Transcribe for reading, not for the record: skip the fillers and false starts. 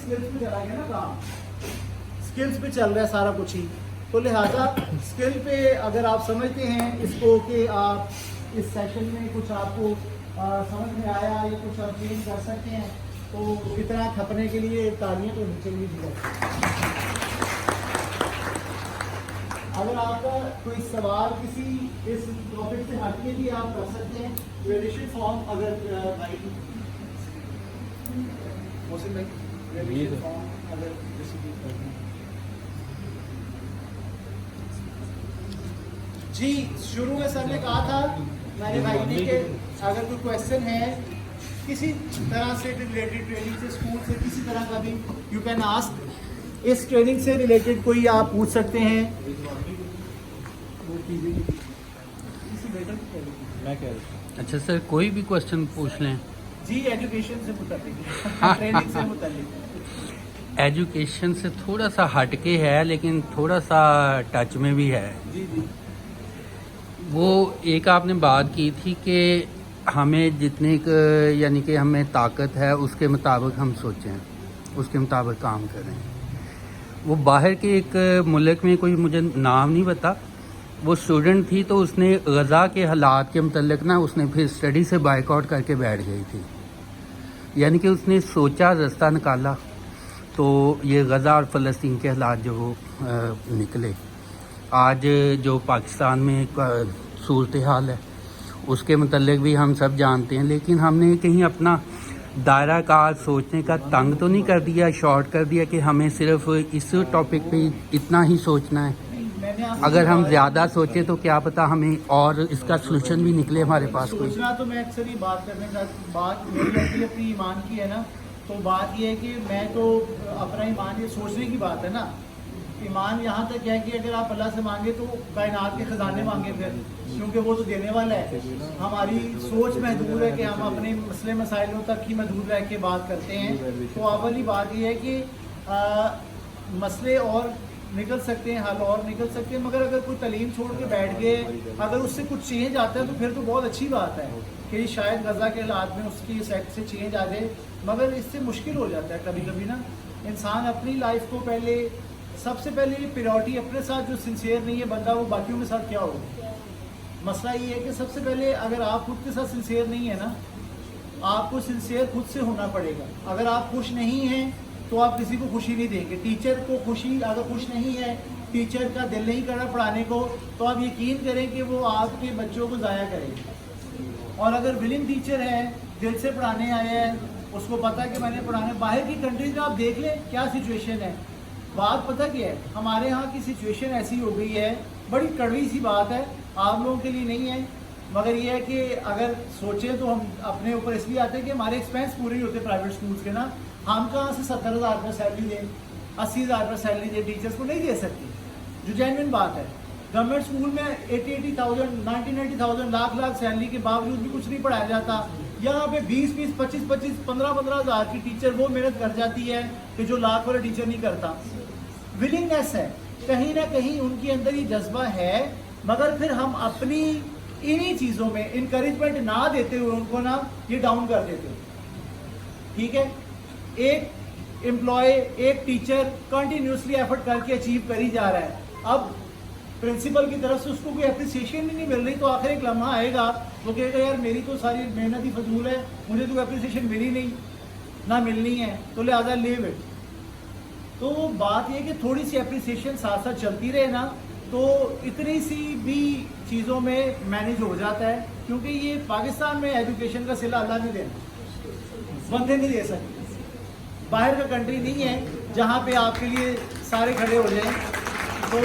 Skills पे चला गया ना काम, स्किल्स पे चल रहा है सारा कुछ ही। तो लिहाजा स्किल पे अगर आप समझते हैं इसको कि आप इस सेशन में कुछ आपको समझ में आया या कुछ आप चेंज कर सकते हैं, तो इतना खपने के लिए तालियां तो होनी चाहिए जी। अगर आपका कोई सवाल किसी इस टॉपिक से हट के भी आप कर सकते हैं, वेरिएशन फॉर्म अगर भाई मोहसिन भाई वेरिएशन फॉर्म अगर डिस्ट्रीब्यूट करते हैं जी। शुरू में सर ने कहा था मैंने भाई ने कि अगर कोई क्वेश्चन है किसी तरह से रिलेटेड, ट्रेनिंग से, स्कूल से, किसी तरह का भी, यू कैन आस्क। इस ट्रेनिंग से रिलेटेड कोई आप पूछ सकते हैं। मैं कह रहा अच्छा सर, कोई भी क्वेश्चन पूछ लें जी, एजुकेशन से मुताबिक, ट्रेनिंग से मुताबिक। एजुकेशन से थोड़ा सा हटके है लेकिन थोड़ा सा टच में भी है जी जी। वो एक आपने बात की थी कि हमें जितने यानी कि हमें ताकत है उसके मुताबिक हम सोचें, उसके मुताबिक काम करें। वो बाहर के एक मुल्क में, कोई मुझे नाम नहीं पता, वो स्टूडेंट थी तो उसने गज़ा के हालात के मतलब ना उसने फिर स्टडी से बाइकआउट करके बैठ गई थी। यानी कि उसने सोचा, रास्ता निकाला, तो ये गज़ा और फ़लस्तीन के हालात जो निकले। आज जो पाकिस्तान में सूरत हाल है उसके मतलब भी हम सब जानते हैं, लेकिन हमने कहीं अपना दायरा कार सोचने का तंग तो नहीं कर दिया, शॉर्ट कर दिया कि हमें सिर्फ इस टॉपिक पे इतना ही सोचना है। अगर हम ज़्यादा सोचें तो क्या पता हमें और इसका सलूशन भी निकले हमारे पास कोई। सोचना तो मैं अक्सर ही बात करने का बात मेरी अपनी ईमान की है ना, तो बात ये है कि मैं तो अपना ईमान, ये सोचने की बात है ना। ईमान यहाँ तक है कि अगर आप अल्लाह से मांगे तो कायनात के खजाने मांगे फिर, क्योंकि वो तो देने वाला है। हमारी सोच महदूद है कि हम अपने मसले मसाइलों तक ही महदूद रह के बात करते हैं। तो अवली बात यह है कि मसले और निकल सकते हैं, हल और निकल सकते हैं, मगर अगर कोई तालीम छोड़ के बैठ गए, अगर उससे कुछ चेंज आता है तो फिर तो बहुत अच्छी बात है कि शायद गज़ा के हालात में उसकी सेट से चेंज आ जाए। मगर इससे मुश्किल हो जाता है कभी कभी ना। इंसान अपनी लाइफ को पहले, सबसे पहले प्रायोरिटी अपने साथ जो सिंसियर नहीं है बंदा, वो बाकियों के साथ क्या होगा। मसला ये है कि सबसे पहले अगर आप खुद के साथ सिंसियर नहीं है ना, आपको सिंसियर खुद से होना पड़ेगा। अगर आप खुश नहीं हैं तो आप किसी को खुशी नहीं देंगे। टीचर को खुशी, अगर खुश नहीं है, टीचर का दिल नहीं कर रहा पढ़ाने को, तो आप यकीन करें कि वो आपके बच्चों को ज़ाया करेगा। और अगर विलिंग टीचर है, दिल से पढ़ाने आया है, उसको पता है कि मैंने पढ़ाने, बाहर की कंट्रीज में आप देख लें क्या सिचुएशन है। बात पता क्या है, हमारे यहाँ की सिचुएशन ऐसी हो गई है, बड़ी कड़वी सी बात है, आप लोगों के लिए नहीं है, मगर ये है कि अगर सोचें तो हम अपने ऊपर इसलिए आते हैं कि हमारे एक्सपेंस पूरे नहीं होते प्राइवेट स्कूल्स के ना। हम कहाँ से 70,000 रुपये सैलरी दें, 80,000 रुपये सैलरी दें, टीचर्स को नहीं दे सकती, जो जेन्युइन बात है। गवर्नमेंट स्कूल में 80,000, 90,000, लाख सैलरी के बावजूद भी कुछ नहीं पढ़ाया जाता। यहाँ पे 20, 25, 15 हज़ार की टीचर वो मेहनत कर जाती है कि जो लाख वाला टीचर नहीं करता। विलिंगनेस है, कहीं ना कहीं उनके अंदर ये जज्बा है, मगर फिर हम अपनी इन्हीं चीज़ों में इनकरेजमेंट ना देते हुए उनको ना ये डाउन कर देते हैं। ठीक है, एक एम्प्लॉय, एक टीचर कंटिन्यूसली एफर्ट करके अचीव कर ही जा रहा है, अब प्रिंसिपल की तरफ से उसको कोई एप्रिसिएशन ही नहीं मिल रही, तो आखिर एक लम्हा आएगा वो कहेगा यार मेरी तो सारी मेहनत ही फजूल है, मुझे तो एप्रिसिएशन मिली नहीं, ना मिलनी है, तो लिहाजा लीव इट। तो बात ये कि थोड़ी सी एप्रिसिएशन साथ साथ चलती रहे ना, तो इतनी सी भी चीज़ों में मैनेज हो जाता है। क्योंकि ये पाकिस्तान में एजुकेशन का सिला अल्लाह नहीं देना, बंदे नहीं दे सकते। बाहर का कंट्री नहीं है जहाँ पे आपके लिए सारे खड़े हो जाएं। तो